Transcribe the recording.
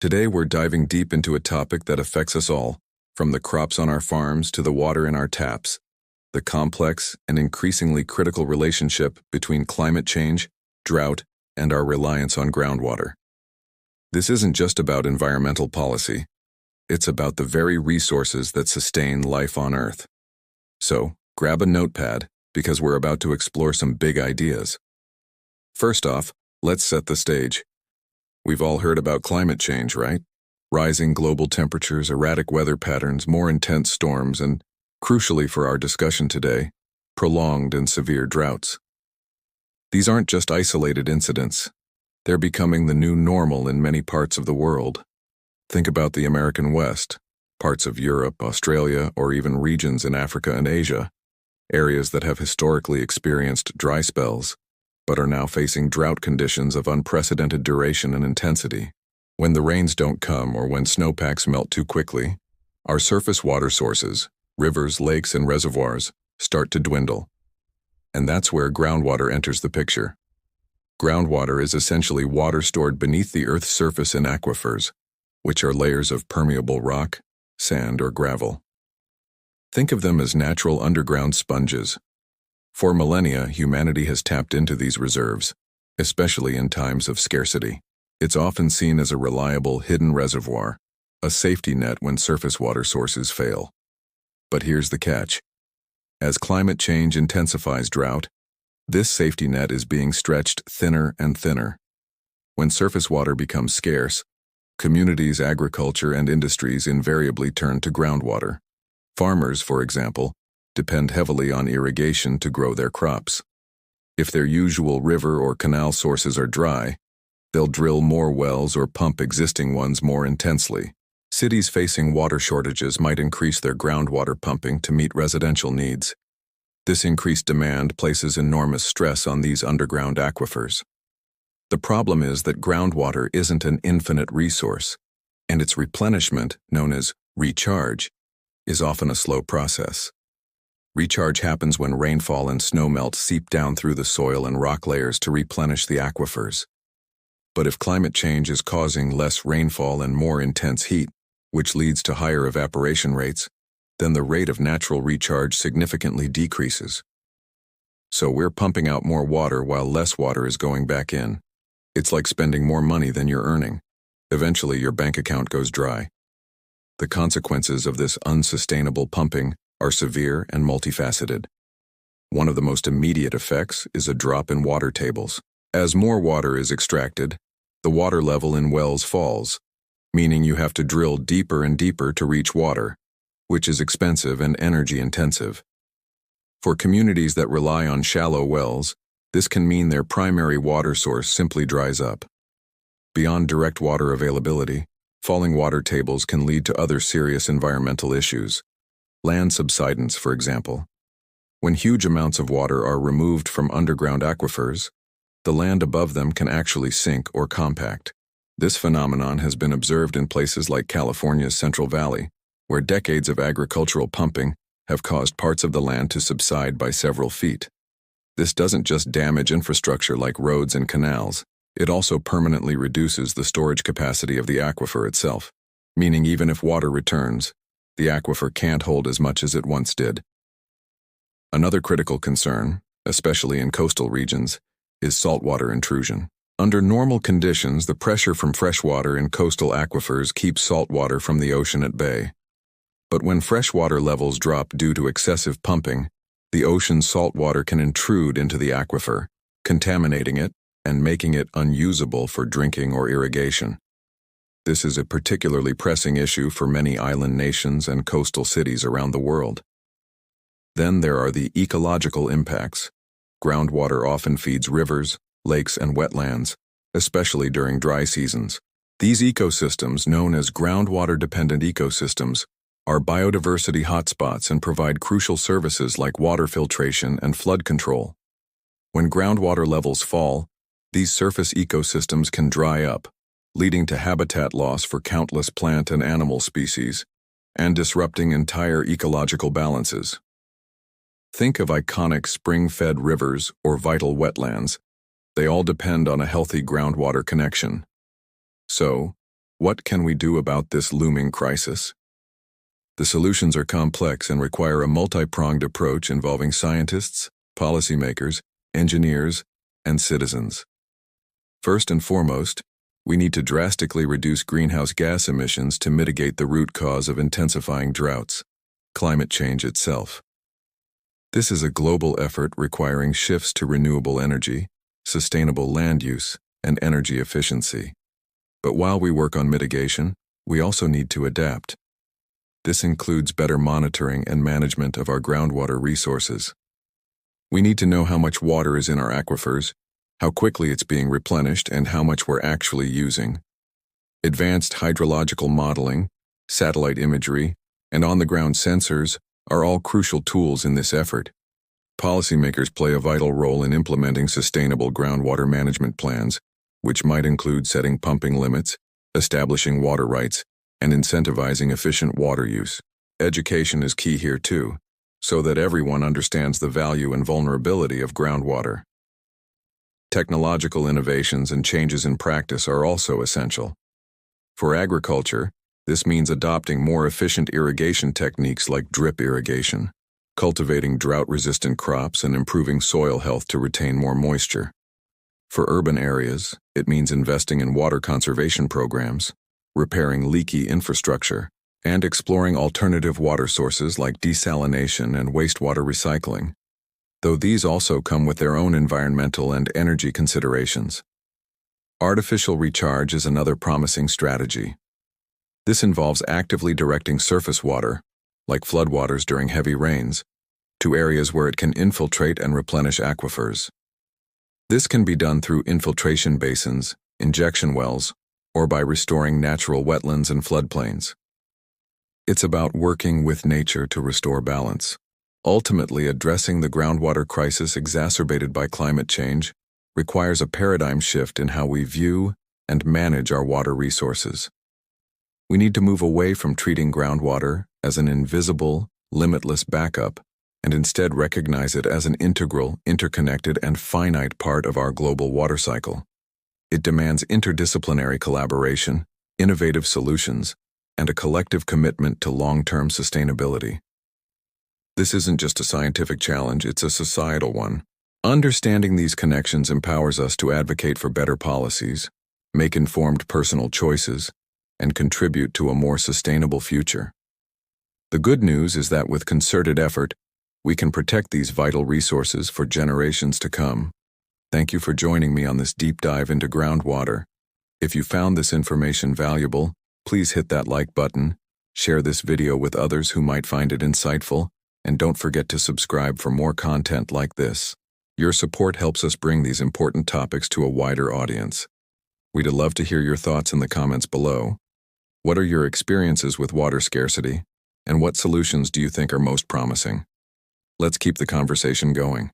Today we're diving deep into a topic that affects us all, from the crops on our farms to the water in our taps, the complex and increasingly critical relationship between climate change, drought, and our reliance on groundwater. This isn't just about environmental policy. It's about the very resources that sustain life on Earth. So, grab a notepad, because we're about to explore some big ideas. First off, let's set the stage. We've all heard about climate change, right? Rising global temperatures, erratic weather patterns, more intense storms, and, crucially for our discussion today, prolonged and severe droughts. These aren't just isolated incidents. They're becoming the new normal in many parts of the world. Think about the American West, parts of Europe, Australia, or even regions in Africa and Asia, areas that have historically experienced dry spells, but are now facing drought conditions of unprecedented duration and intensity. When the rains don't come or when snowpacks melt too quickly, our surface water sources, rivers, lakes, and reservoirs, start to dwindle. And that's where groundwater enters the picture. Groundwater is essentially water stored beneath the Earth's surface in aquifers, which are layers of permeable rock, sand, or gravel. Think of them as natural underground sponges. For millennia, humanity has tapped into these reserves, especially in times of scarcity. It's often seen as a reliable, hidden reservoir, a safety net when surface water sources fail. But here's the catch. As climate change intensifies drought, this safety net is being stretched thinner and thinner. When surface water becomes scarce, communities, agriculture, and industries invariably turn to groundwater. Farmers, for example, depend heavily on irrigation to grow their crops. If their usual river or canal sources are dry, they'll drill more wells or pump existing ones more intensely. Cities facing water shortages might increase their groundwater pumping to meet residential needs. This increased demand places enormous stress on these underground aquifers. The problem is that groundwater isn't an infinite resource, and its replenishment, known as recharge, is often a slow process. Recharge happens when rainfall and snowmelt seep down through the soil and rock layers to replenish the aquifers. But if climate change is causing less rainfall and more intense heat, which leads to higher evaporation rates, then the rate of natural recharge significantly decreases. So we're pumping out more water while less water is going back in. It's like spending more money than you're earning. Eventually, your bank account goes dry. The consequences of this unsustainable pumping are severe and multifaceted. One of the most immediate effects is a drop in water tables. As more water is extracted, the water level in wells falls, meaning you have to drill deeper and deeper to reach water, which is expensive and energy intensive. For communities that rely on shallow wells, this can mean their primary water source simply dries up. Beyond direct water availability, falling water tables can lead to other serious environmental issues. Land subsidence, for example. When huge amounts of water are removed from underground aquifers, the land above them can actually sink or compact. This phenomenon has been observed in places like California's Central Valley, where decades of agricultural pumping have caused parts of the land to subside by several feet. This doesn't just damage infrastructure like roads and canals, it also permanently reduces the storage capacity of the aquifer itself, meaning even if water returns, the aquifer can't hold as much as it once did. Another critical concern, especially in coastal regions, is saltwater intrusion. Under normal conditions, the pressure from freshwater in coastal aquifers keeps saltwater from the ocean at bay. But when freshwater levels drop due to excessive pumping, the ocean's saltwater can intrude into the aquifer, contaminating it and making it unusable for drinking or irrigation. This is a particularly pressing issue for many island nations and coastal cities around the world. Then there are the ecological impacts. Groundwater often feeds rivers, lakes, and wetlands, especially during dry seasons. These ecosystems, known as groundwater-dependent ecosystems, are biodiversity hotspots and provide crucial services like water filtration and flood control. When groundwater levels fall, these surface ecosystems can dry up, leading to habitat loss for countless plant and animal species, and disrupting entire ecological balances. Think of iconic spring-fed rivers or vital wetlands. They all depend on a healthy groundwater connection. So, What can we do about this looming crisis? The solutions are complex and require a multi-pronged approach involving scientists, policymakers, engineers, and citizens. First and foremost, we need to drastically reduce greenhouse gas emissions to mitigate the root cause of intensifying droughts, climate change itself. This is a global effort requiring shifts to renewable energy, sustainable land use, and energy efficiency. But while we work on mitigation, we also need to adapt. This includes better monitoring and management of our groundwater resources. We need to know how much water is in our aquifers, how quickly it's being replenished, and how much we're actually using. Advanced hydrological modeling, satellite imagery, and on-the-ground sensors are all crucial tools in this effort. Policymakers play a vital role in implementing sustainable groundwater management plans, which might include setting pumping limits, establishing water rights, and incentivizing efficient water use. Education is key here too, so that everyone understands the value and vulnerability of groundwater. Technological innovations and changes in practice are also essential. For agriculture, this means adopting more efficient irrigation techniques like drip irrigation, cultivating drought-resistant crops, and improving soil health to retain more moisture. For urban areas, it means investing in water conservation programs, repairing leaky infrastructure, and exploring alternative water sources like desalination and wastewater recycling, though these also come with their own environmental and energy considerations. Artificial recharge is another promising strategy. This involves actively directing surface water, like floodwaters during heavy rains, to areas where it can infiltrate and replenish aquifers. This can be done through infiltration basins, injection wells, or by restoring natural wetlands and floodplains. It's about working with nature to restore balance. Ultimately, addressing the groundwater crisis exacerbated by climate change requires a paradigm shift in how we view and manage our water resources. We need to move away from treating groundwater as an invisible, limitless backup and instead recognize it as an integral, interconnected, and finite part of our global water cycle. It demands interdisciplinary collaboration, innovative solutions, and a collective commitment to long-term sustainability. This isn't just a scientific challenge, it's a societal one. Understanding these connections empowers us to advocate for better policies, make informed personal choices, and contribute to a more sustainable future. The good news is that with concerted effort, we can protect these vital resources for generations to come. Thank you for joining me on this deep dive into groundwater. If you found this information valuable, please hit that like button, share this video with others who might find it insightful, and don't forget to subscribe for more content like this. Your support helps us bring these important topics to a wider audience. We'd love to hear your thoughts in the comments below. What are your experiences with water scarcity, and what solutions do you think are most promising? Let's keep the conversation going.